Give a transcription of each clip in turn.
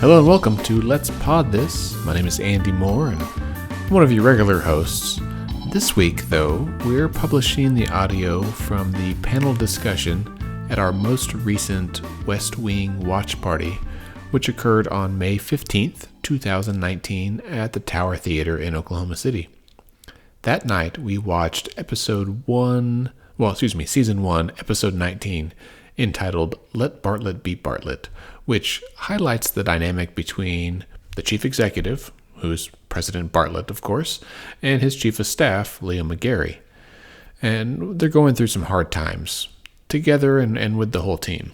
Hello and welcome to Let's Pod This. My name is Andy Moore and I'm one of your regular hosts. This week, though, we're publishing the audio from the panel discussion at our most recent West Wing watch party, which occurred on May 15th, 2019 at the Tower Theater in Oklahoma City. That night, we watched Season 1, Episode 19, entitled Let Bartlet Be Bartlet, which highlights the dynamic between the chief executive, who's President Bartlet, of course, and his chief of staff, Leo McGarry. And they're going through some hard times, together and with the whole team.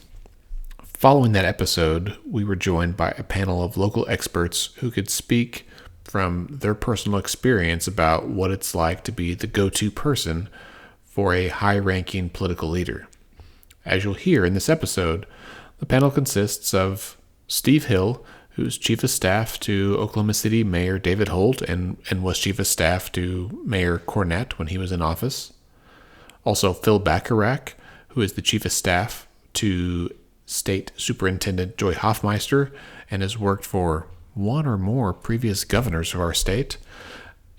Following that episode, we were joined by a panel of local experts who could speak from their personal experience about what it's like to be the go-to person for a high-ranking political leader. As you'll hear in this episode, the panel consists of Steve Hill, who's Chief of Staff to Oklahoma City Mayor David Holt and was Chief of Staff to Mayor Cornett when he was in office. Also Phil Bacharach, who is the Chief of Staff to State Superintendent Joy Hofmeister and has worked for one or more previous governors of our state.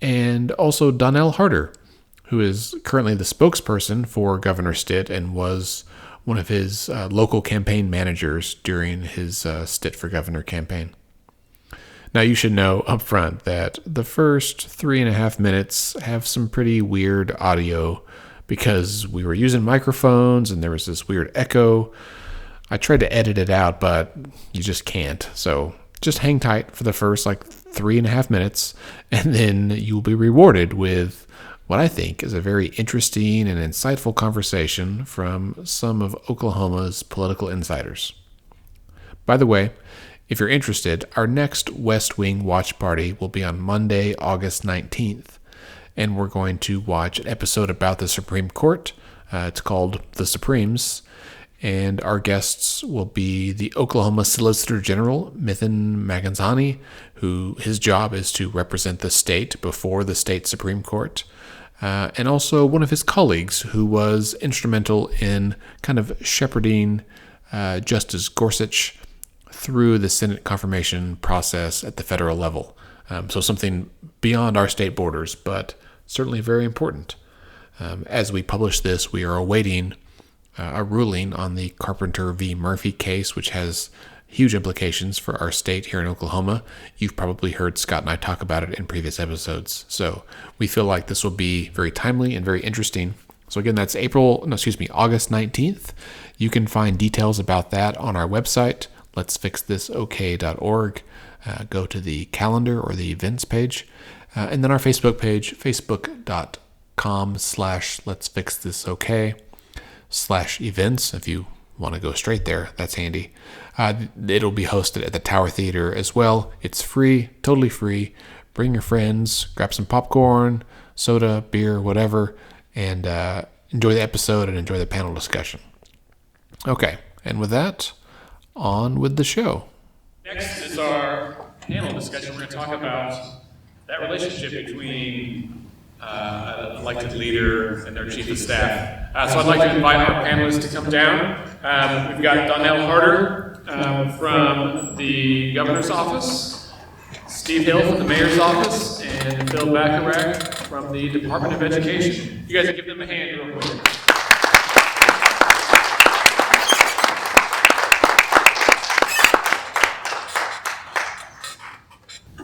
And also Donelle Harder, who is currently the spokesperson for Governor Stitt and was one of his local campaign managers during his Stitt for Governor campaign. Now, you should know up front that the first 3.5 minutes have some pretty weird audio because we were using microphones and there was this weird echo. I tried to edit it out, but you just can't. So just hang tight for the first 3.5 minutes, and then you'll be rewarded with what I think is a very interesting and insightful conversation from some of Oklahoma's political insiders. By the way, if you're interested, our next West Wing watch party will be on Monday, August 19th, and we're going to watch an episode about the Supreme Court. It's called The Supremes, and our guests will be the Oklahoma Solicitor General, Mithin Maganzani, who his job is to represent the state before the state Supreme Court. And also one of his colleagues who was instrumental in kind of shepherding Justice Gorsuch through the Senate confirmation process at the federal level. So something beyond our state borders, but certainly very important. As we publish this, we are awaiting a ruling on the Carpenter v. Murphy case, which has huge implications for our state here in Oklahoma. You've probably heard Scott and I talk about it in previous episodes. So we feel like this will be very timely and very interesting. So again, that's August 19th. You can find details about that on our website, letsfixthisok.org. Go to the calendar or the events page. And then our Facebook page, facebook.com/letsfixthisok/events. If you want to go straight there, that's handy. It'll be hosted at the Tower Theater as well. It's free, totally free. Bring your friends, grab some popcorn, soda, beer, whatever, and enjoy the episode and enjoy the panel discussion. Okay, and with that, on with the show. Next is our panel discussion. We're going to talk about that relationship between an elected leader and their chief of staff. So I'd like to invite our panelists to come down. We've got Donelle Harder from the governor's office, Steve Hill from the mayor's office, and Phil Bacharach from the Department of Education. You guys can give them a hand real quick.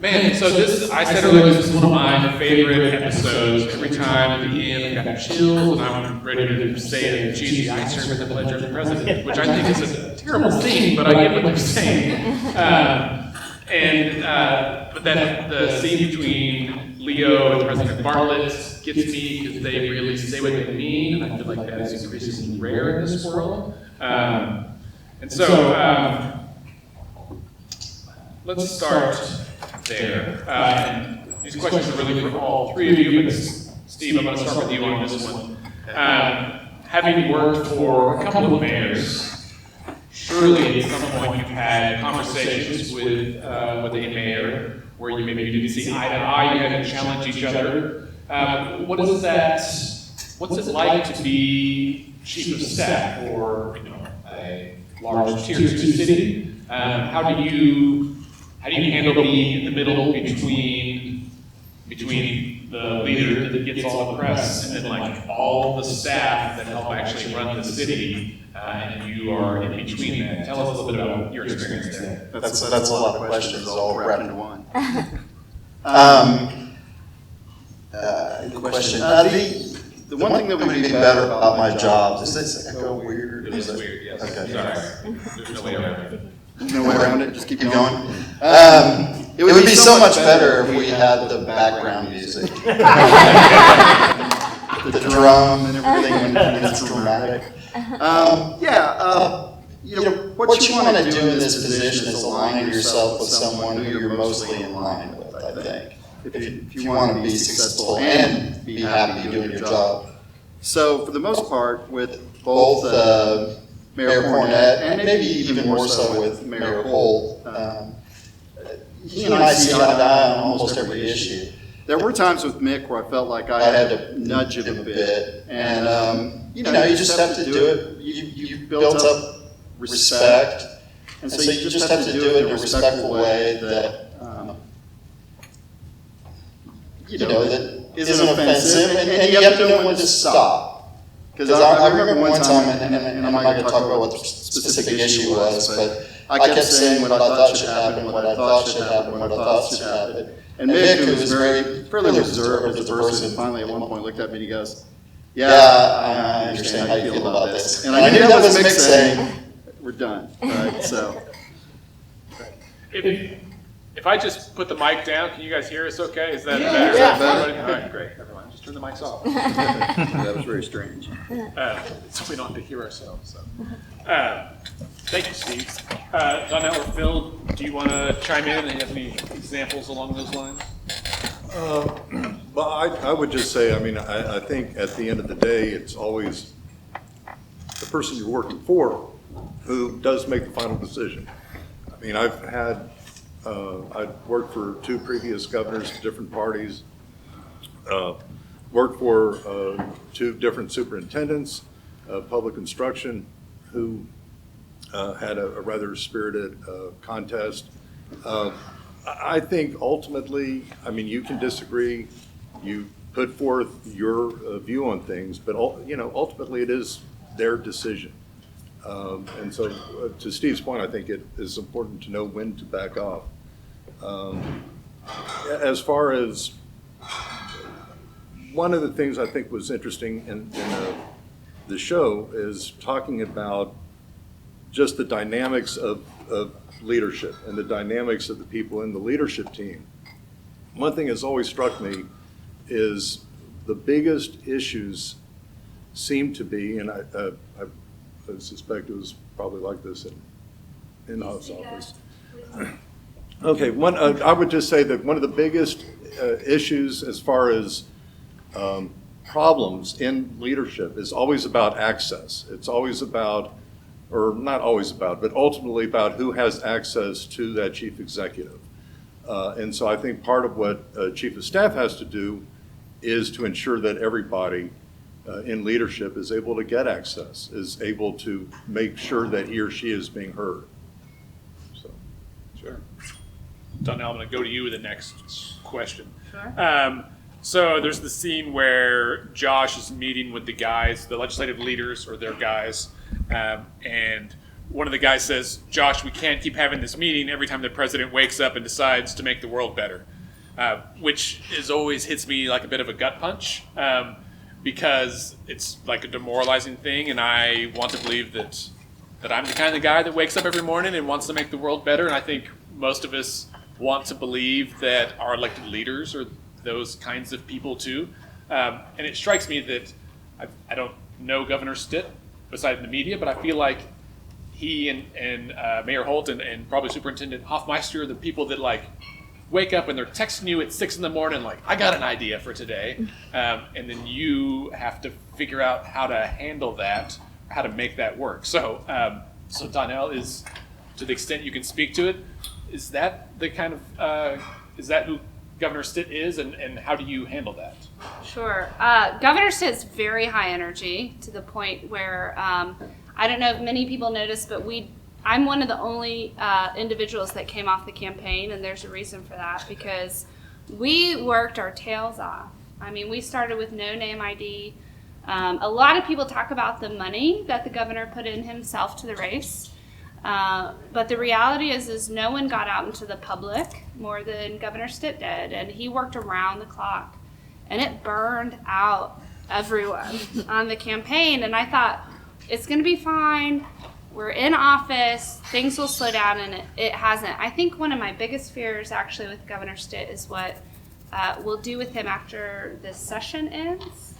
Man, so I said earlier, this is one of my favorite episodes. Every time at the end, I got chills, and I'm ready to say it, geez, I serve as the pledge of the president, which I think is a terrible thing, but I get what they're saying. But then the scene between Leo and President Bartlet gets me because they really say what they mean, and I feel like that is increasingly rare in this world. Let's start there. And these questions are really for all three of you, but Steve, I'm going to start with you on this one. Having worked for a couple of mayors, surely at some point you've had conversations with a mayor where you maybe didn't see eye to eye, you had to challenge each other. What's it like to be chief of staff for a large tier 2 city? How do you how do you handle being in the middle between the leader that gets all the press and then like all the staff that help actually run the city, and you are in between that? Tell us a little bit about your experience there. That's a lot of questions all wrapped into one. Good question. The one thing that would be better about my job, is this echo weird? It is weird, yes. Okay. Sorry. There's no way around it. No way around it, just keep going. It would be so much better if we had the background music. The drum and everything when it's dramatic. What you want to do in this position is align yourself with someone who you're mostly in line with, I think. If you want to be successful and be happy doing your job. So for the most part, with both Mayor Cornett and maybe even more so with Mayor Holt, he and I see eye to eye on almost every issue. There were times with Mick where I felt like I had to nudge him a bit, and you just have to do it. You've built up respect, and so you just have to do it in a respectful way that that isn't offensive, and you have to know when to stop. Because I remember one time, and I'm not going to talk about what the specific issue was, but I kept saying what I thought should happen, what I thought should happen, what I thought should happen. And Mick, who was fairly reserved as a person, finally at one point looked at me and he goes, "Yeah, I understand how you feel about this." And I knew that was Mick saying, "We're done." Right? So. If I just put the mic down, can you guys hear us okay? Is that better? Is that better? All right, great. Everyone, just turn the mics off. That was very strange. So we don't have to hear ourselves. So. Thank you, Steve. Donelle or Phil, do you want to chime in and have any examples along those lines? Well, I would just say, I think at the end of the day, it's always the person you're working for who does make the final decision. I've worked for 2 previous governors of different parties, worked for 2 different superintendents of public instruction who had a rather spirited contest. I think ultimately, you can disagree, you put forth your view on things, but ultimately it is their decision. And so to Steve's point, I think it is important to know when to back off. As far as one of the things I think was interesting in the show is talking about just the dynamics of leadership and the dynamics of the people in the leadership team. One thing that's always struck me is the biggest issues seem to be, and I suspect it was probably like this in Hoff's office. Okay, I would just say that one of the biggest issues as far as problems in leadership is always about access. It's always about, or not always about, but ultimately about who has access to that chief executive. And so I think part of what chief of staff has to do is to ensure that everybody in leadership is able to get access, is able to make sure that he or she is being heard. So, sure. Donelle, I'm going to go to you with the next question. Sure. So there's the scene where Josh is meeting with the guys, the legislative leaders or their guys, and one of the guys says, "Josh, we can't keep having this meeting every time the president wakes up and decides to make the world better," which always hits me like a bit of a gut punch, because it's like a demoralizing thing, and I want to believe that I'm the kind of guy that wakes up every morning and wants to make the world better, and I think most of us want to believe that our elected leaders are those kinds of people too. And it strikes me that I don't know Governor Stitt besides the media, but I feel like he and Mayor Holt and probably Superintendent Hofmeister are the people that like wake up and they're texting you at 6 a.m. like, "I got an idea for today," and then you have to figure out how to handle that, how to make that work. So Donelle, is, to the extent you can speak to it, is that the kind of is that who Governor Stitt is, and how do you handle that? Sure. Governor Stitt's very high energy to the point where I don't know if many people noticed, but we I'm one of the only individuals that came off the campaign, and there's a reason for that, because we worked our tails off. I mean, we started with no name ID. A lot of people talk about the money that the governor put in himself to the race. But the reality is no one got out into the public more than Governor Stitt did, and he worked around the clock, and it burned out everyone on the campaign. And I thought, it's going to be fine. We're in office. Things will slow down, and it hasn't. I think one of my biggest fears, actually, with Governor Stitt is what we'll do with him after this session ends,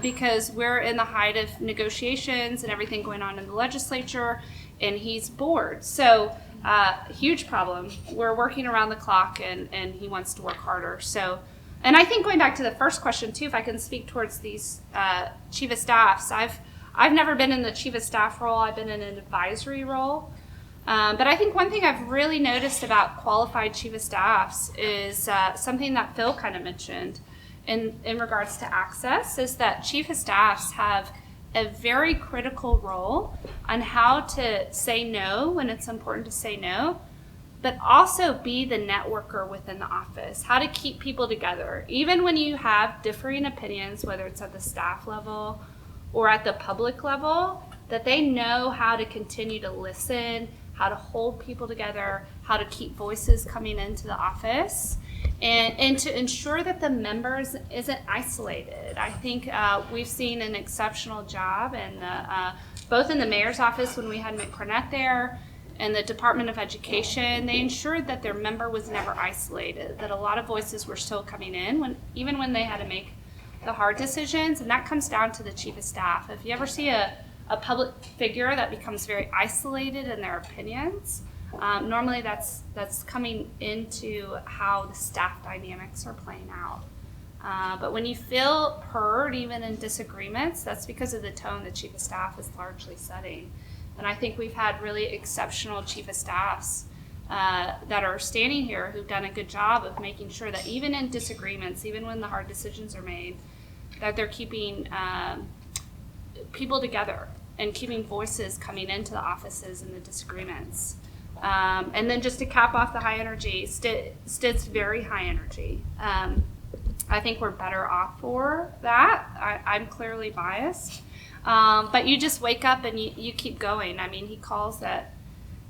because we're in the height of negotiations and everything going on in the legislature, and he's bored. So huge problem. We're working around the clock, and he wants to work harder. So, and I think going back to the first question too, if I can speak towards these chief of staffs, I've never been in the chief of staff role. I've been in an advisory role. But I think one thing I've really noticed about qualified chief of staffs is something that Phil kind of mentioned in regards to access, is that chief of staffs have a very critical role on how to say no when it's important to say no, but also be the networker within the office, how to keep people together. Even when you have differing opinions, whether it's at the staff level or at the public level, that they know how to continue to listen, how to hold people together, how to keep voices coming into the office, and to ensure that the members isn't isolated. I think we've seen an exceptional job, and both in the mayor's office when we had McCornett there, and the Department of Education, they ensured that their member was never isolated, that a lot of voices were still coming in, even when they had to make the hard decisions, and that comes down to the chief of staff. If you ever see a public figure that becomes very isolated in their opinions, normally that's coming into how the staff dynamics are playing out. But when you feel heard, even in disagreements, that's because of the tone the chief of staff is largely setting. And I think we've had really exceptional chief of staffs that are standing here who've done a good job of making sure that even in disagreements, even when the hard decisions are made, that they're keeping people together and keeping voices coming into the offices in the disagreements. And then just to cap off the high energy, Stitt's very high energy. I think we're better off for that. I'm clearly biased. But you just wake up and you keep going. I mean, he calls at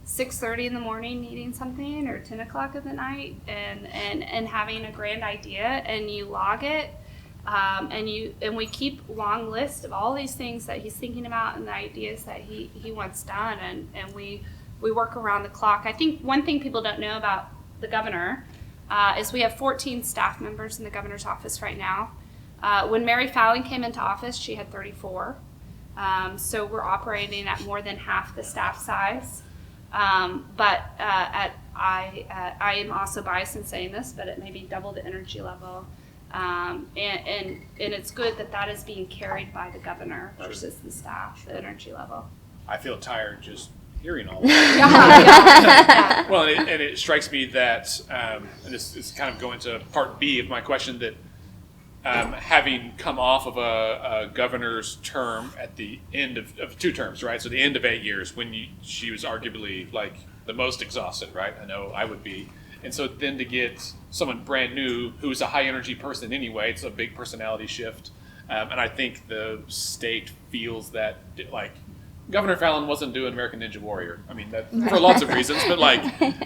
6:30 in the morning needing something, or 10 o'clock at the night, and having a grand idea, and you log it. And we keep long lists of all these things that he's thinking about and the ideas that he wants done, and we work around the clock. I think one thing people don't know about the governor is we have 14 staff members in the governor's office right now. When Mary Fallon came into office, she had 34. So we're operating at more than half the staff size. But I am also biased in saying this, but it may be double the energy level. And it's good that is being carried by the governor versus the staff, the energy level. I feel tired just hearing all that. Well, and it strikes me that, and this is kind of going to part B of my question, that having come off of a governor's term at the end of 2 terms, right? So the end of 8 years, when she was arguably like the most exhausted, right? I know I would be. And so then to get someone brand new who's a high energy person anyway, it's a big personality shift. And I think the state feels that, like, Governor Fallon wasn't doing American Ninja Warrior. I mean, that, for lots of reasons, but like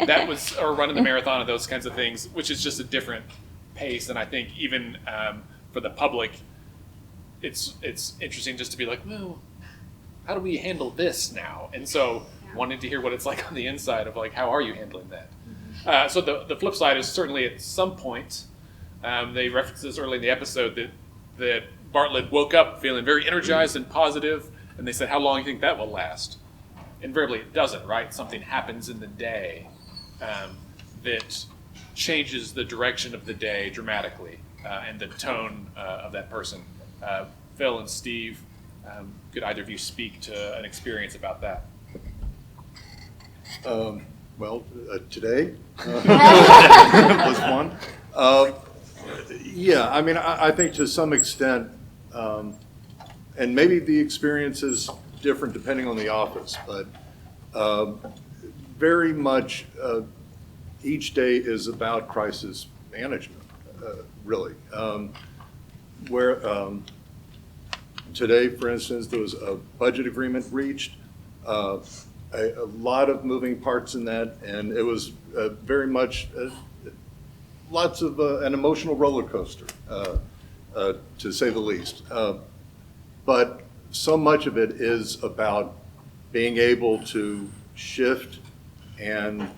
that was, or running the marathon and those kinds of things, which is just a different pace. And I think even for the public, it's interesting just to be like, well, how do we handle this now? And so wanting to hear what it's like on the inside of like, how are you handling that? So the flip side is certainly at some point, they referenced this early in the episode that Bartlet woke up feeling very energized and positive, and they said, how long do you think that will last? Invariably it doesn't, right? Something happens in the day that changes the direction of the day dramatically, and the tone of that person. Phil and Steve, could either of you speak to an experience about that? Well, today was one. Yeah, I mean, I think to some extent, and maybe the experience is different depending on the office, but very much each day is about crisis management, really. Today, for instance, there was a budget agreement reached, a lot of moving parts in that, and it was very much lots of an emotional roller coaster, to say the least. But so much of it is about being able to shift and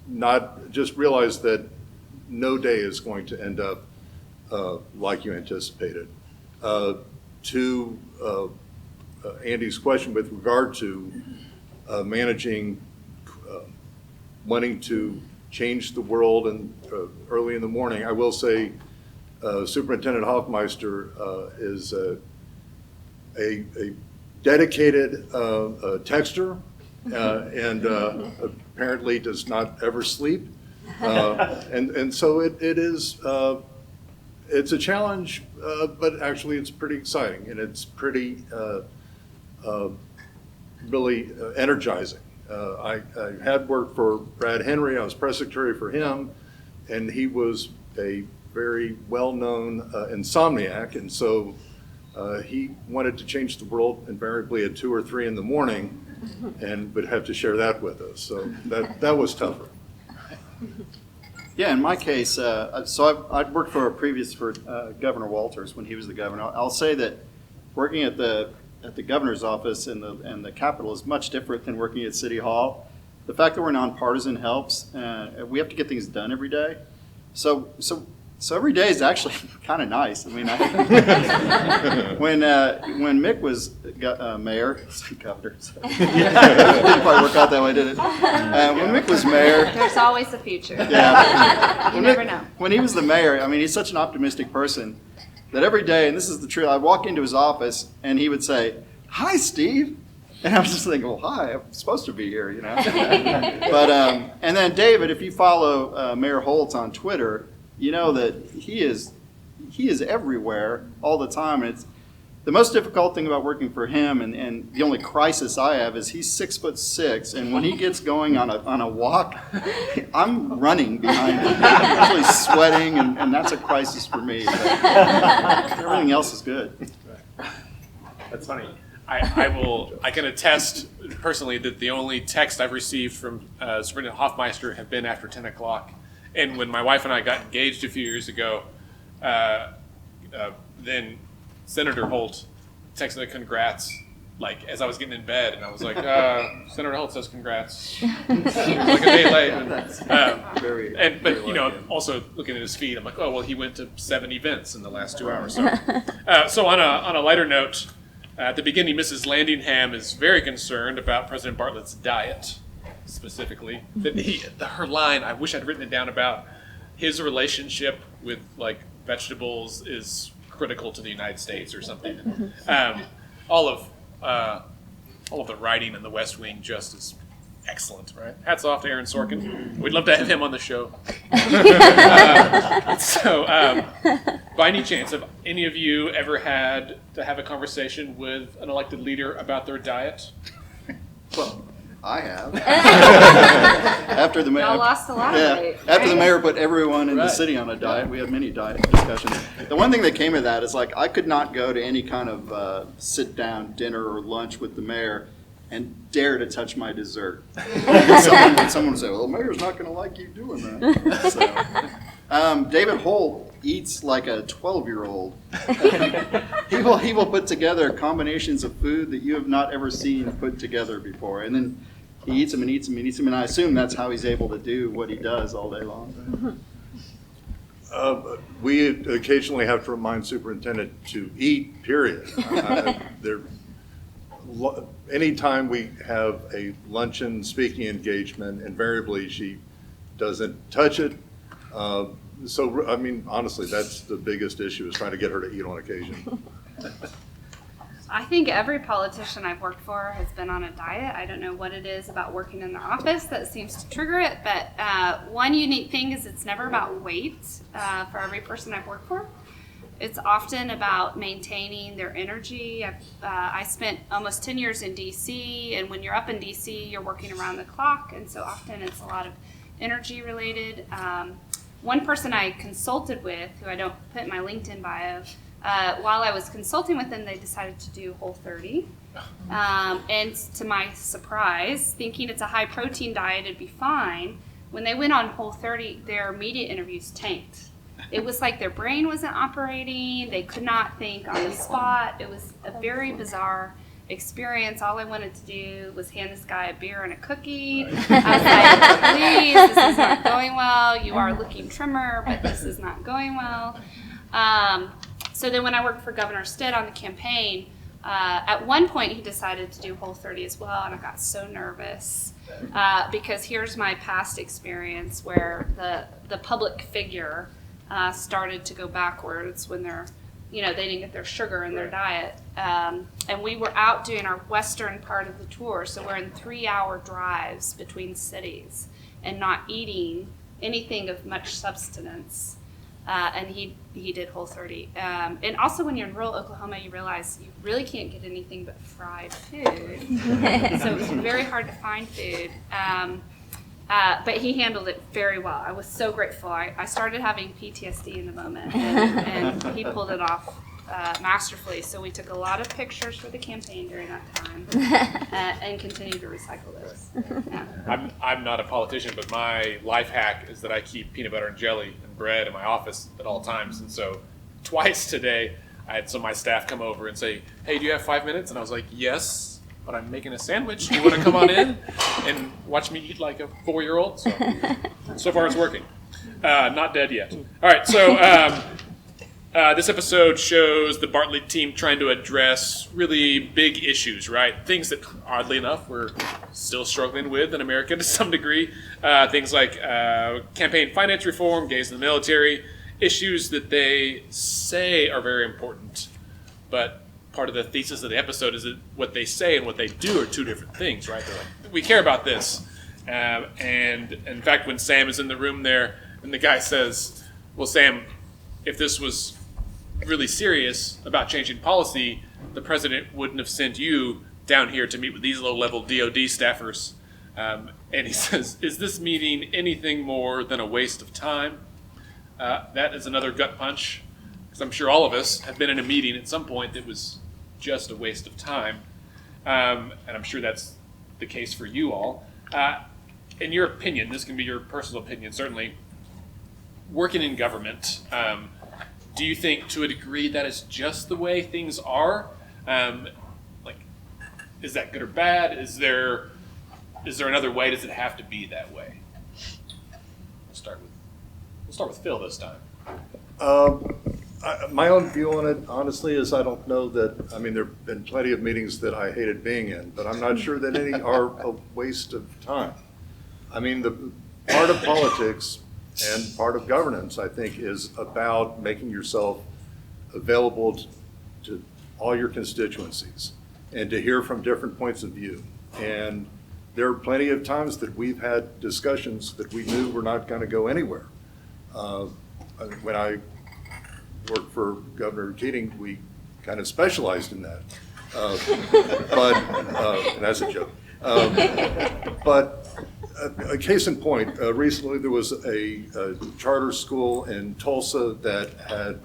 not just realize that no day is going to end up like you anticipated. To Andy's question with regard to managing, wanting to change the world and early in the morning, I will say Superintendent Hofmeister is a dedicated texter and apparently does not ever sleep. And so it is, it's a challenge, but actually it's pretty exciting and it's pretty really energizing. I had worked for Brad Henry. I was press secretary for him, and he was a very well-known insomniac, and so he wanted to change the world invariably at 2 or 3 in the morning, and would have to share that with us. So that was tougher. Yeah, in my case, so I'd worked for Governor Walters when he was the governor. I'll say that working at the governor's office in the Capitol is much different than working at City Hall. The fact that we're nonpartisan helps. We have to get things done every day. So every day is actually kind of nice. I mean, when Mick was mayor, governor, so. It didn't quite work out that way, did it? When Mick was mayor, There's always a future. yeah, You never know. when he was the mayor, I mean, he's such an optimistic person that every day, and this is the truth, I'd walk into his office and he would say, "Hi, Steve." And I was just thinking, well, hi, I'm supposed to be here, you know. But and then David, if you follow Mayor Holt on Twitter, you know that he is everywhere all the time. And it's the most difficult thing about working for him, and the only crisis I have is he's 6'6", and when he gets going on a walk, I'm running behind him, usually sweating, and that's a crisis for me. But everything else is good. That's funny. I can attest personally that the only text I've received from Superintendent Hofmeister have been after 10 o'clock. And when my wife and I got engaged a few years ago, then Senator Holt texted a congrats, like as I was getting in bed, and I was like, Senator Holt says congrats. It was like a day late. But you know, also looking at his feed, I'm like, oh well, he went to 7 events in the last 2 hours. So on a lighter note, at the beginning, Mrs. Landingham is very concerned about President Bartlet's diet, specifically. Her line, I wish I'd written it down, about his relationship with like vegetables is critical to the United States or something. All of the writing in the West Wing just is excellent, right? Hats off to Aaron Sorkin. We'd love to have him on the show. By any chance, have any of you ever had to have a conversation with an elected leader about their diet? Well, I have. After the mayor, Y'all lost a lot of weight. After the mayor put everyone in the city on a diet, we had many diet discussions. The one thing that came of that is like I could not go to any kind of sit-down dinner or lunch with the mayor and dare to touch my dessert. Someone would say, "Well, the mayor's not going to like you doing that." So, David Holt eats like a 12-year-old. He will put together combinations of food that you have not ever seen put together before, and then he eats them and eats them and eats them, and I assume that's how he's able to do what he does all day long. We occasionally have to remind superintendent to eat, period. Anytime we have a luncheon speaking engagement, invariably she doesn't touch it. So, I mean, honestly, that's the biggest issue, is trying to get her to eat on occasion. I think every politician I've worked for has been on a diet. I don't know what it is about working in their office that seems to trigger it, but one unique thing is it's never about weight for every person I've worked for. It's often about maintaining their energy. I spent almost 10 years in DC, and when you're up in DC, you're working around the clock, and so often it's a lot of energy related. One person I consulted with, who I don't put in my LinkedIn bio, while I was consulting with them, they decided to do Whole30. And to my surprise, thinking it's a high protein diet, it'd be fine. When they went on Whole30, their media interviews tanked. It was like their brain wasn't operating. They could not think on the spot. It was a very bizarre experience. All I wanted to do was hand this guy a beer and a cookie. I was like, please, this is not going well. You are looking trimmer, but this is not going well. So then when I worked for Governor Stitt on the campaign, at one point he decided to do Whole30 as well, and I got so nervous because here's my past experience where the public figure started to go backwards when they didn't get their sugar in their diet. And we were out doing our western part of the tour, so we're in 3-hour drives between cities and not eating anything of much substance. And he did Whole30. And also when you're in rural Oklahoma, you realize you really can't get anything but fried food. So it was very hard to find food. But he handled it very well. I was so grateful. I started having PTSD in the moment, and he pulled it off masterfully. So we took a lot of pictures for the campaign during that time and continue to recycle those. Yeah. I'm not a politician, but my life hack is that I keep peanut butter and jelly and bread in my office at all times. And so twice today, I had some of my staff come over and say, "Hey, do you have 5 minutes?" And I was like, "Yes, but I'm making a sandwich. Do you want to come on in and watch me eat like a 4-year-old?" So far it's working. Not dead yet. All right, so this episode shows the Bartlet team trying to address really big issues, right? Things that, oddly enough, we're still struggling with in America to some degree. Things like campaign finance reform, gays in the military, issues that they say are very important, but part of the thesis of the episode is that what they say and what they do are two different things, right? They're like, we care about this. And in fact, when Sam is in the room there, and the guy says, "Well, Sam, if this was really serious about changing policy, the president wouldn't have sent you down here to meet with these low-level DOD staffers." And he says, "Is this meeting anything more than a waste of time?" That is another gut punch, because I'm sure all of us have been in a meeting at some point that was just a waste of time. And I'm sure that's the case for you all. In your opinion, this can be your personal opinion, certainly, working in government, do you think to a degree that is just the way things are? Is that good or bad? Is there another way? Does it have to be that way? We'll start with Phil this time. My own view on it, honestly, is I don't know that, there have been plenty of meetings that I hated being in, but I'm not sure that any are a waste of time. The part of politics and part of governance, I think, is about making yourself available to all your constituencies and to hear from different points of view. And there are plenty of times that we've had discussions that we knew were not going to go anywhere. When I worked for Governor Keating, we kind of specialized in that. And that's a joke. But a case in point, recently there was a charter school in Tulsa that had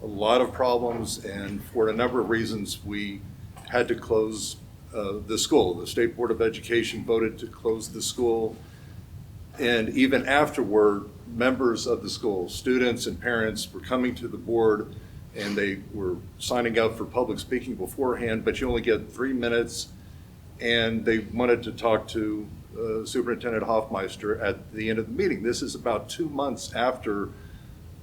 a lot of problems, and for a number of reasons, we had to close the school. The State Board of Education voted to close the school, and even afterward, members of the school, students and parents, were coming to the board, and they were signing up for public speaking beforehand, but you only get 3 minutes, and they wanted to talk to Superintendent Hofmeister at the end of the meeting. This is about 2 months after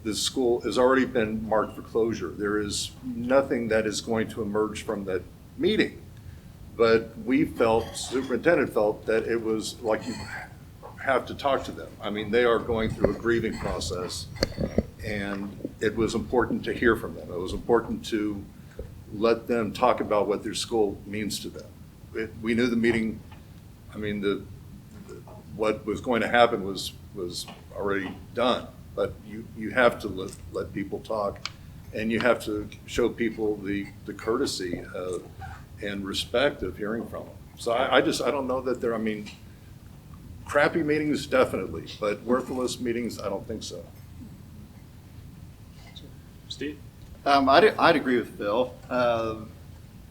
the school has already been marked for closure. There is nothing that is going to emerge from that meeting. But superintendent felt that it was like you have to talk to them. They are going through a grieving process, and it was important to hear from them. It was important to let them talk about what their school means to them. We knew the meeting, what was going to happen was already done, but you have to let people talk And you have to show people the courtesy and respect of hearing from them. So I don't know that I mean, crappy meetings, definitely, but worthless meetings, I don't think so. Steve? I'd agree with Phil.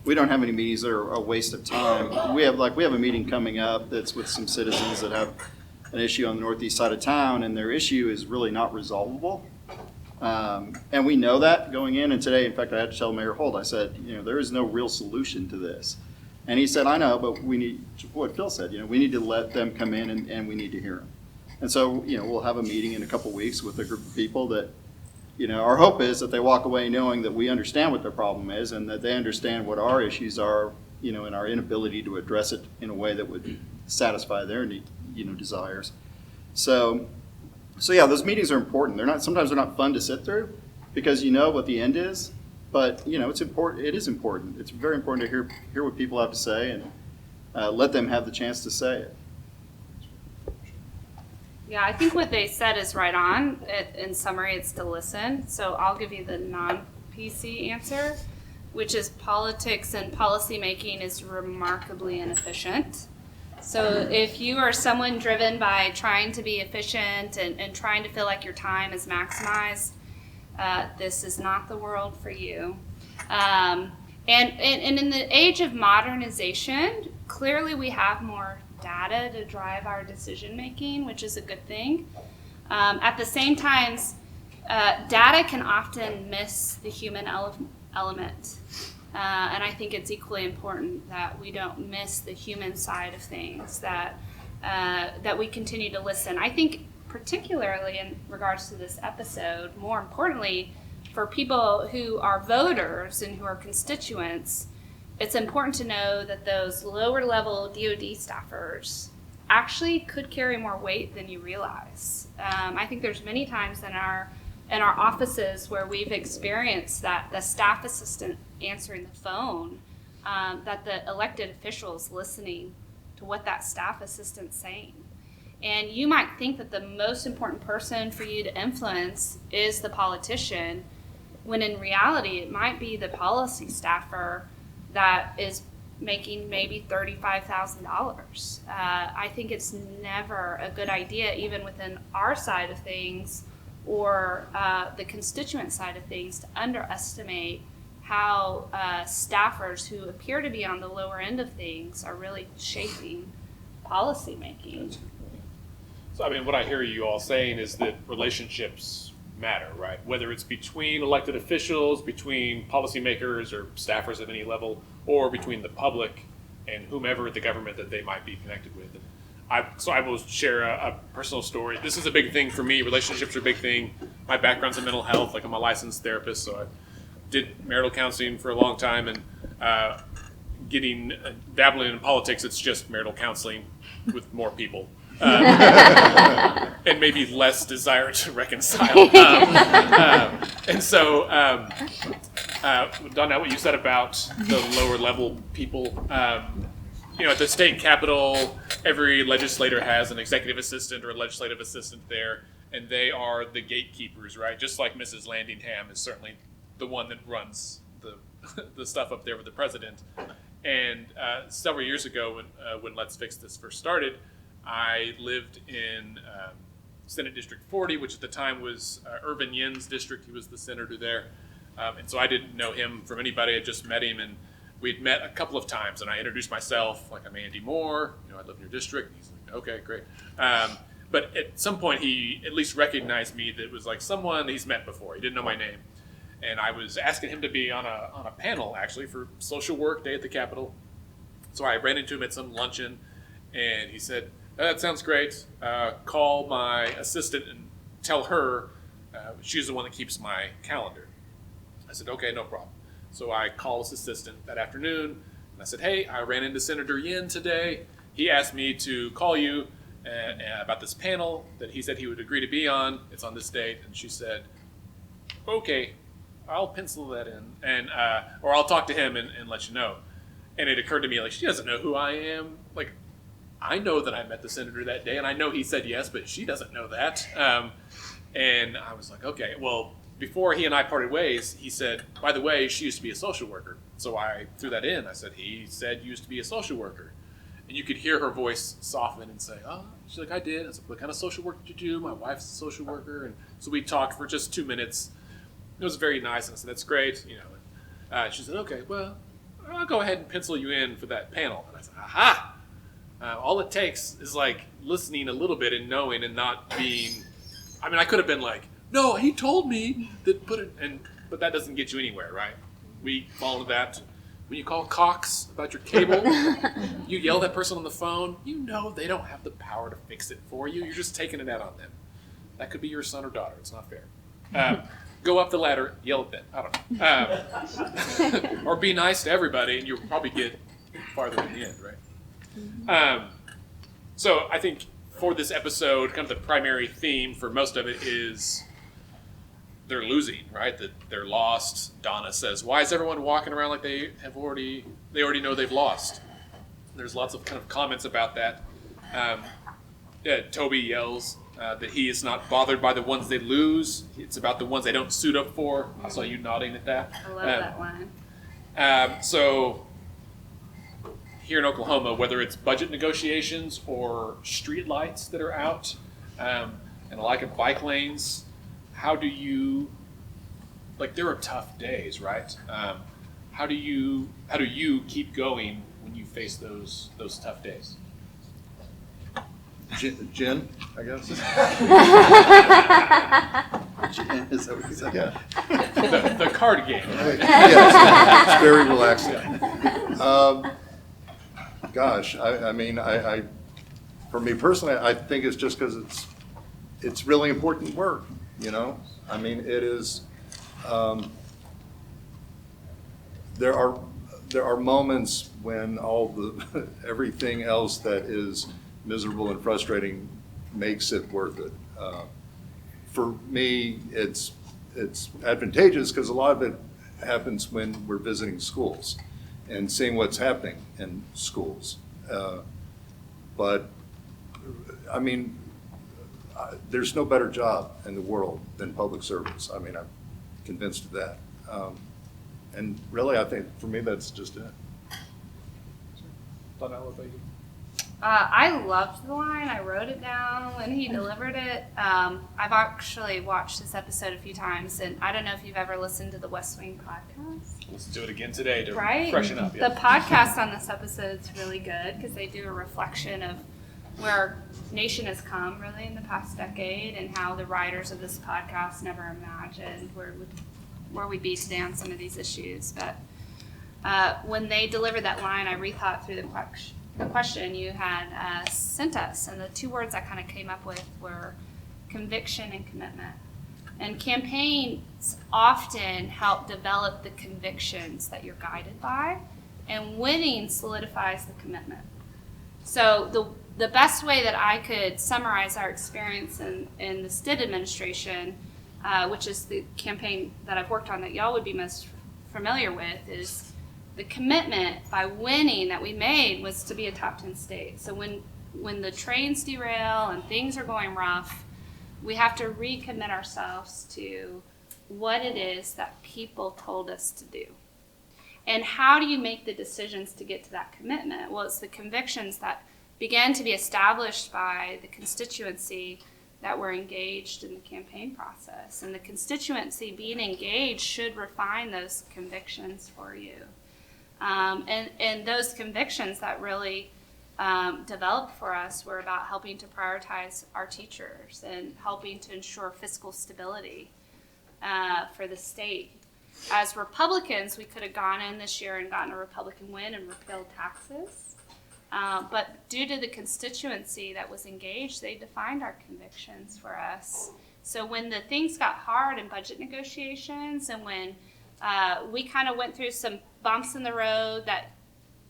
We don't have any meetings that are a waste of time. We have a meeting coming up that's with some citizens that have an issue on the northeast side of town, and their issue is really not resolvable. And we know that going in, and today, in fact, I had to tell Mayor Holt, I said, there is no real solution to this. And he said, I know, but we need, what Phil said, we need to let them come in and we need to hear them. And so, we'll have a meeting in a couple weeks with a group of people that, our hope is that they walk away knowing that we understand what their problem is and that they understand what our issues are, and our inability to address it in a way that would satisfy their need, desires. So yeah, those meetings are important. Sometimes they're not fun to sit through because you know what the end is, but it's important. It is important. It's very important to hear what people have to say and let them have the chance to say it. Yeah, I think what they said is right on. In summary, it's to listen. So I'll give you the non-PC answer, which is politics and policymaking is remarkably inefficient. So if you are someone driven by trying to be efficient and trying to feel like your time is maximized, this is not the world for you. And in the age of modernization, clearly we have more data to drive our decision making, which is a good thing. At the same time, data can often miss the human element. And I think it's equally important that we don't miss the human side of things, that we continue to listen. I think particularly in regards to this episode, more importantly, for people who are voters and who are constituents, it's important to know that those lower level DOD staffers actually could carry more weight than you realize. I think there's many times in our offices where we've experienced that the staff assistant answering the phone, that the elected officials listening to what that staff assistant's saying. And you might think that the most important person for you to influence is the politician, when in reality it might be the policy staffer that is making maybe $35,000. I think it's never a good idea, even within our side of things or the constituent side of things, to underestimate how staffers who appear to be on the lower end of things are really shaping policy making. So, I mean, what I hear you all saying is that relationships matter, right? Whether it's between elected officials, between policymakers or staffers at any level, or between the public and whomever the government that they might be connected with. So I will share a personal story. This is a big thing for me. Relationships are a big thing. My background's in mental health. Like, I'm a licensed therapist, so I did marital counseling for a long time, and dabbling in politics, it's just marital counseling with more people. And maybe less desire to reconcile. And so, Donelle, what you said about the lower level people, at the state capitol, every legislator has an executive assistant or a legislative assistant there, and they are the gatekeepers, right? Just like Mrs. Landingham is certainly the one that runs the stuff up there with the president. And several years ago, when Let's Fix This first started, I lived in Senate District 40, which at the time was Irvin Yin's district. He was the senator there. And so I didn't know him from anybody. I just met him, and we'd met a couple of times, and I introduced myself, like, I'm Andy Moore, I live in your district. He's like, okay, great. But at some point, he at least recognized me that it was like someone he's met before. He didn't know my name. And I was asking him to be on a panel, actually, for Social Work Day at the Capitol. So I ran into him at some luncheon, and he said, that sounds great. Call my assistant and tell her she's the one that keeps my calendar. I said, okay, no problem. So I called his assistant that afternoon, and I said, hey, I ran into Senator Yin today. He asked me to call you about this panel that he said he would agree to be on. It's on this date. And she said, okay, I'll pencil that in, and or I'll talk to him and let you know. And it occurred to me, like, she doesn't know who I am. Like, I know that I met the senator that day, and I know he said yes, but she doesn't know that. And I was like, okay, well, before he and I parted ways, he said, by the way, she used to be a social worker. So I threw that in. I said, he said you used to be a social worker. And you could hear her voice soften and say, oh, she's like, I did. I said, what kind of social work did you do? My wife's a social worker. And so we talked for just 2 minutes. It was very nice. And I said, that's great. She said, okay, well, I'll go ahead and pencil you in for that panel. And I said, aha! All it takes is like listening a little bit and knowing and not being, I could have been like, no, he told me that but that doesn't get you anywhere, right? We fall into that. When you call Cox about your cable, you yell at that person on the phone, they don't have the power to fix it for you. You're just taking it out on them. That could be your son or daughter. It's not fair. Go up the ladder, yell at them. I don't know. Or be nice to everybody, and you'll probably get farther in the end, right? So I think for this episode, kind of the primary theme for most of it is they're losing, right? That they're lost. Donna says, why is everyone walking around like they already know they've lost? There's lots of kind of comments about that. Toby yells that he is not bothered by the ones they lose. It's about the ones they don't suit up for. I saw you nodding at that. I love that line. So here in Oklahoma, whether it's budget negotiations or street lights that are out, and a lack of bike lanes, how do you, there are tough days, right? How do you keep going when you face those tough days? Gin, I guess. Gin, is that what you said? Yeah. The card game. Yes, it's very relaxing. Gosh, I for me personally, I think it's just because it's really important work. It is. There are moments when everything else that is miserable and frustrating makes it worth it. For me, it's advantageous because a lot of it happens when we're visiting schools and seeing what's happening in schools. There's no better job in the world than public service. I'm convinced of that. And really, I think for me, that's just it. Donelle, what about you? I loved the line. I wrote it down when he delivered it. I've actually watched this episode a few times, and I don't know if you've ever listened to the West Wing podcast. Let's do it again today to Right? freshen up. Yeah. The podcast on this episode is really good because they do a reflection of where our nation has come really in the past decade and how the writers of this podcast never imagined where we'd be today on some of these issues. But when they delivered that line, I rethought through the question you had sent us, and the two words I kind of came up with were conviction and commitment. And campaigns often help develop the convictions that you're guided by, and winning solidifies the commitment. So the best way that I could summarize our experience in the Stitt administration, which is the campaign that I've worked on that y'all would be most familiar with, is the commitment by winning that we made was to be a top 10 state. So when the trains derail and things are going rough, we have to recommit ourselves to what it is that people told us to do. And how do you make the decisions to get to that commitment? Well, it's the convictions that began to be established by the constituency that were engaged in the campaign process. And the constituency being engaged should refine those convictions for you. And those convictions that really developed for us were about helping to prioritize our teachers and helping to ensure fiscal stability for the state. As Republicans, we could have gone in this year and gotten a Republican win and repealed taxes. But due to the constituency that was engaged, they defined our convictions for us. So when the things got hard in budget negotiations and when we kind of went through some bumps in the road that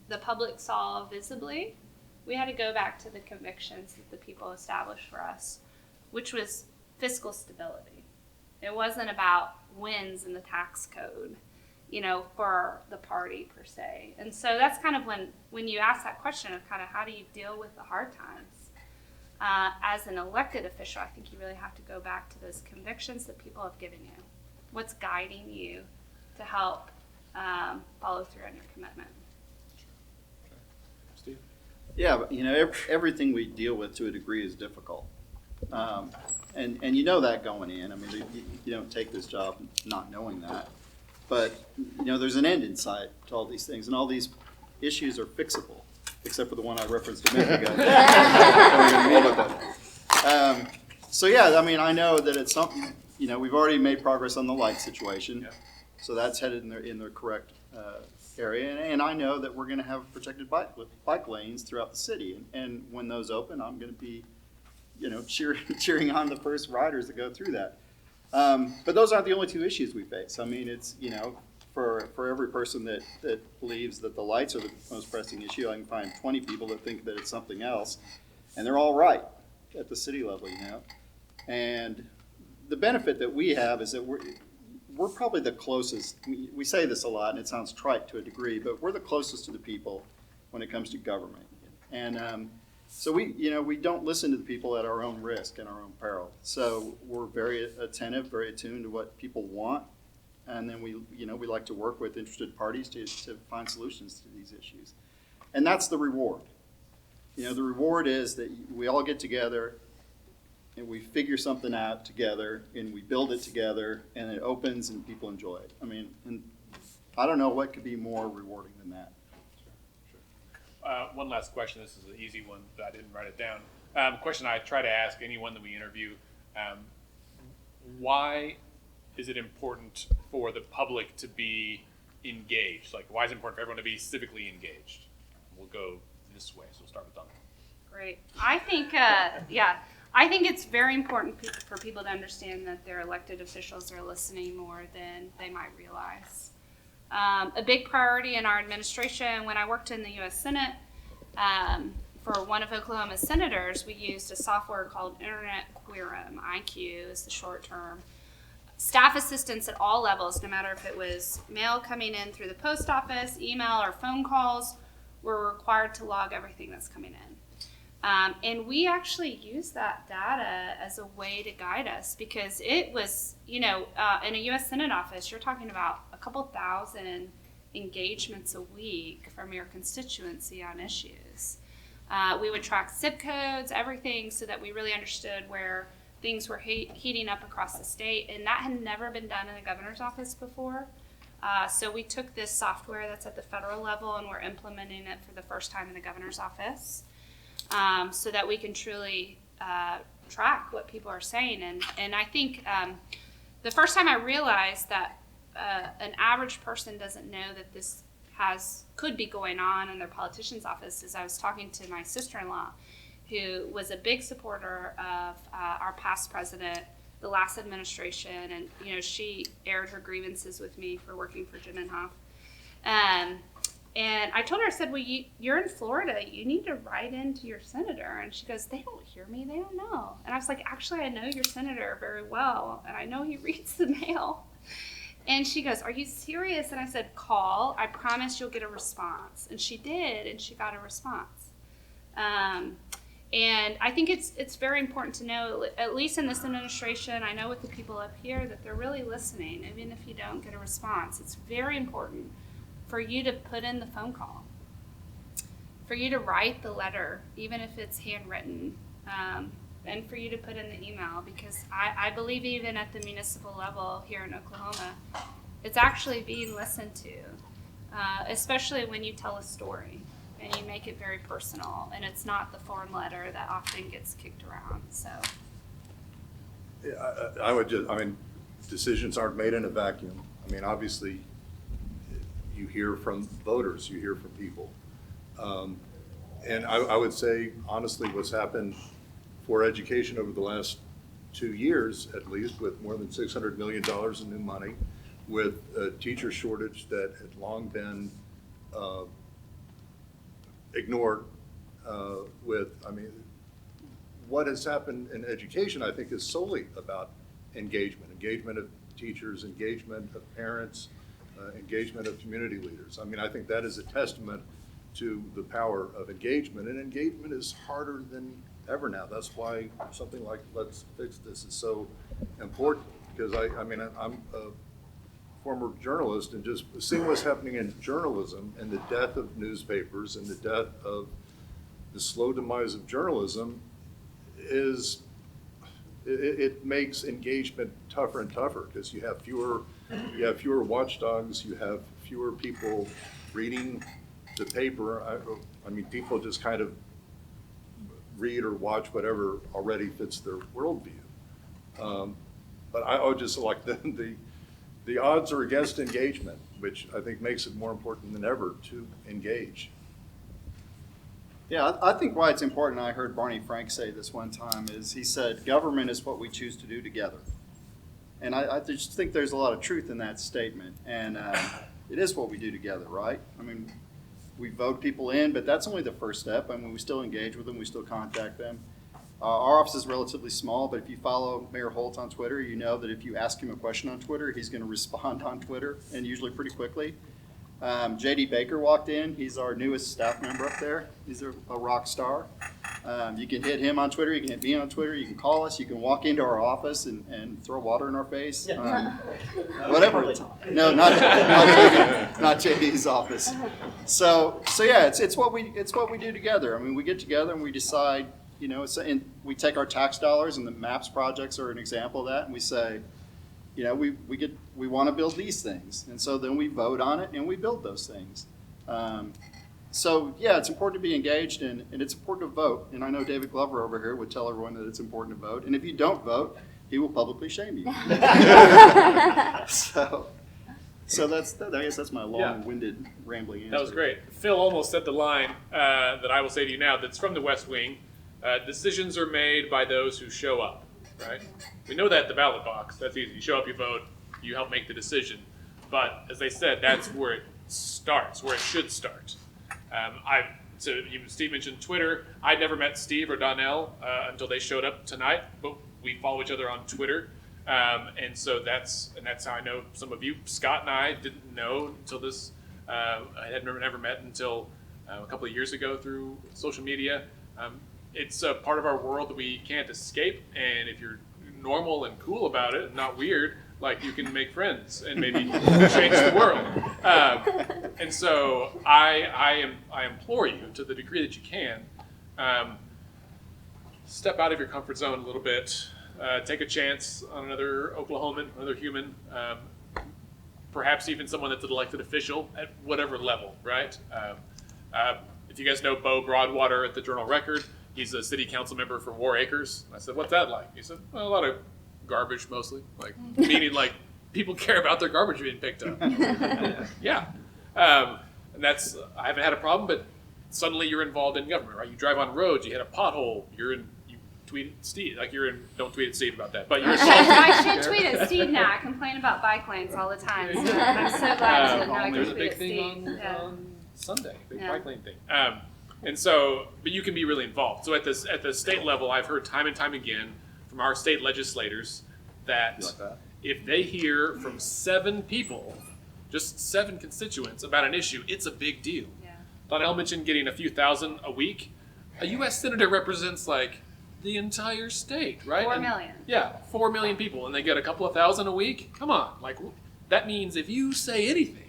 the public saw visibly, we had to go back to the convictions that the people established for us, which was fiscal stability. It wasn't about wins in the tax code, for the party per se. And so that's kind of when you ask that question of kind of how do you deal with the hard times? As an elected official, I think you really have to go back to those convictions that people have given you What's guiding you to help follow through on your commitment? Steve? Yeah, but, everything we deal with to a degree is difficult. And you know that going in. I mean, you don't take this job not knowing that. But, there's an end in sight to all these things, and all these issues are fixable, except for the one I referenced a minute ago. So, yeah, I mean, I know that it's something, we've already made progress on the light situation. Yeah. So that's headed in the correct area. And I know that we're going to have protected bike lanes throughout the city. And when those open, I'm going to be, cheering on the first riders that go through that. But those aren't the only two issues we face. I mean, it's, for every person that believes that the lights are the most pressing issue, I can find 20 people that think that it's something else. And they're all right at the city level, And the benefit that we have is that we're probably the closest. We say this a lot, and it sounds trite to a degree, but we're the closest to the people when it comes to government. And so we don't listen to the people at our own risk and our own peril. So we're very attentive, very attuned to what people want, and then we like to work with interested parties to find solutions to these issues. And that's the reward. The reward is that we all get together and we figure something out together, and we build it together, and it opens, and people enjoy it. I mean, and I don't know what could be more rewarding than that. One last question. This is an easy one, but I didn't write it down. Question I try to ask anyone that we interview: why is it important for the public to be engaged? Like, why is it important for everyone to be civically engaged? We'll go this way. So we'll start with Donelle. Great. I think, I think it's very important for people to understand that their elected officials are listening more than they might realize. A big priority in our administration, when I worked in the U.S. Senate, for one of Oklahoma's senators, we used a software called Internet Quorum, IQ is the short term. Staff assistants at all levels, no matter if it was mail coming in through the post office, email, or phone calls, were required to log everything that's coming in. And we actually use that data as a way to guide us, because it was, in a U.S. Senate office, you're talking about a couple thousand engagements a week from your constituency on issues. We would track zip codes, everything, so that we really understood where things were heating up across the state, and that had never been done in the governor's office before. So we took this software that's at the federal level, and we're implementing it for the first time in the governor's office. So that we can truly track what people are saying. And I think the first time I realized that an average person doesn't know that this could be going on in their politician's office is I was talking to my sister-in-law, who was a big supporter of our past president, the last administration, and she aired her grievances with me for working for Jim and Hoff. And I told her, I said, well, you're in Florida. You need to write into your senator. And she goes, they don't hear me. They don't know. And I was like, actually, I know your senator very well, and I know he reads the mail. And she goes, are you serious? And I said, call. I promise you'll get a response. And she did, and she got a response. And I think it's very important to know, at least in this administration, I know with the people up here, that they're really listening, even if you don't get a response. It's very important for you to put in the phone call, for you to write the letter, even if it's handwritten, and for you to put in the email, because I believe even at the municipal level here in Oklahoma, it's actually being listened to, especially when you tell a story and you make it very personal, and it's not the form letter that often gets kicked around. So yeah, decisions aren't made in a vacuum. I mean, obviously, you hear from voters, you hear from people. And I would say, honestly, what's happened for education over the last 2 years, at least, with more than $600 million in new money, with a teacher shortage that had long been ignored, what has happened in education, I think, is solely about engagement of teachers, engagement of parents, engagement of community leaders. I mean, I think that is a testament to the power of engagement, and engagement is harder than ever now. That's why something like Let's Fix This is so important. because I'm a former journalist, and just seeing what's happening in journalism and the death of newspapers and the death of the slow demise of journalism it makes engagement tougher and tougher, because you have fewer watchdogs, you have fewer people reading the paper. I mean, people just kind of read or watch whatever already fits their worldview. But I would just like the odds are against engagement, which I think makes it more important than ever to engage. Yeah, I think why it's important, I heard Barney Frank say this one time, is he said, government is what we choose to do together. And I just think there's a lot of truth in that statement. And it is what we do together, right? I mean, we vote people in, but that's only the first step. I mean, we still engage with them, we still contact them. Our office is relatively small, but if you follow Mayor Holt on Twitter, you know that if you ask him a question on Twitter, he's going to respond on Twitter, and usually pretty quickly. J.D. Baker walked in. He's our newest staff member up there. He's a rock star. You can hit him on Twitter. You can hit me on Twitter. You can call us. You can walk into our office and throw water in our face. Whatever. No, not J.D.'s office. So yeah, it's what we do together. I mean, we get together and we decide. And we take our tax dollars, and the MAPS projects are an example of that, and we say, we want to build these things. And so then we vote on it and we build those things. So yeah, it's important to be engaged, and it's important to vote. And I know David Glover over here would tell everyone that it's important to vote. And if you don't vote, he will publicly shame you. So I guess that's my long-winded rambling answer. That was great. Phil almost said the line that I will say to you now that's from the West Wing. Decisions are made by those who show up, right? We know that at the ballot box. That's easy. You show up, you vote, you help make the decision. But as they said, that's where it starts, where it should start. Steve mentioned Twitter. I'd never met Steve or Donelle until they showed up tonight, but we follow each other on Twitter. And that's how I know some of you. Scott and I didn't know until this. I had never met until a couple of years ago through social media. It's a part of our world that we can't escape, and if you're normal and cool about it and not weird, like, you can make friends and maybe change the world. And so I implore you, to the degree that you can, step out of your comfort zone a little bit, take a chance on another Oklahoman, another human, perhaps even someone that's an elected official at whatever level, right? If you guys know Bo Broadwater at the Journal-Record, he's a city council member from War Acres. I said, what's that like? He said, well, a lot of garbage mostly, meaning people care about their garbage being picked up. Yeah. And I haven't had a problem, but suddenly you're involved in government, right? You drive on roads, you hit a pothole, you tweet at Steve, don't tweet at Steve about that, but you're involved. I should tweet at Steve now. I complain about bike lanes all the time. So I'm so glad to know I can There's a tweet big at thing Steve. on Sunday, big Yeah. bike lane thing. And so, but you can be really involved. So at the state level, I've heard time and time again from our state legislators that if they hear from 7 people, just 7 constituents about an issue, it's a big deal. Yeah. Donelle mentioned getting a few thousand a week. A U.S. senator represents the entire state, right? 4 million. Yeah, 4 million people, and they get a couple of thousand a week. Come on, that means if you say anything,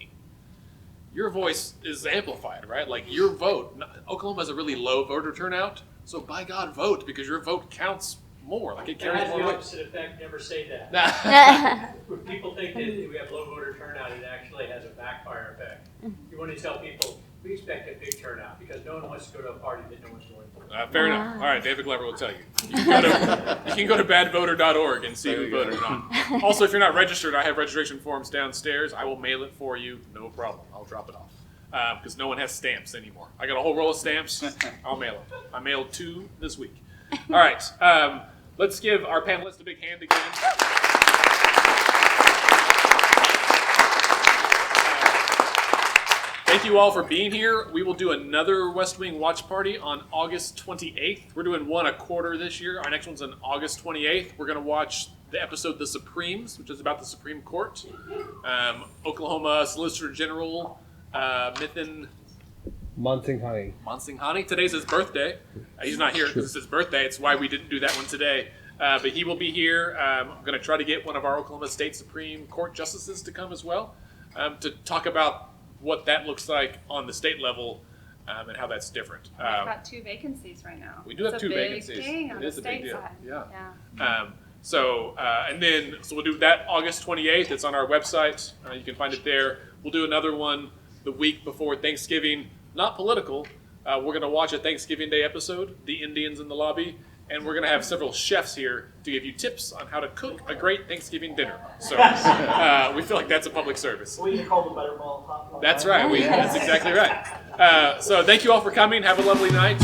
your voice is amplified, right? Your vote. Oklahoma has a really low voter turnout, so by God, vote, because your vote counts more. It carries more the weight. opposite effect. Never say that. When people think that we have low voter turnout, it actually has a backfire effect. You want to tell people, we expect a big turnout, because no one wants to go to a party that no one's going to. Fair enough. All right, David Glover will tell you. You can go to badvoter.org and see who voted or not. Also, if you're not registered, I have registration forms downstairs. I will mail it for you. No problem. I'll drop it off. Because no one has stamps anymore. I got a whole roll of stamps. I'll mail it. I mailed 2 this week. All right. Let's give our panelists a big hand again. Thank you all for being here. We will do another West Wing watch party on August 28th. We're doing one a quarter this year. Our next one's on August 28th. We're going to watch the episode The Supremes, which is about the Supreme Court. Oklahoma Solicitor General Monsinghani. Today's his birthday. He's not here because it's his birthday. It's why we didn't do that one today. But he will be here. I'm going to try to get one of our Oklahoma State Supreme Court justices to come as well to talk about what that looks like on the state level and how that's different. We've got 2 vacancies right now. We do have 2 vacancies. It's a big thing on It the is a big state deal. side. Yeah. So we'll do that August 28th. It's on our website. You can find it there. We'll do another one the week before Thanksgiving. Not political. We're going to watch a Thanksgiving Day episode, The Indians in the Lobby, and we're going to have several chefs here to give you tips on how to cook a great Thanksgiving dinner. So we feel like that's a public service. We can call the Butterball Hotline. That's right. That's exactly right. So thank you all for coming. Have a lovely night.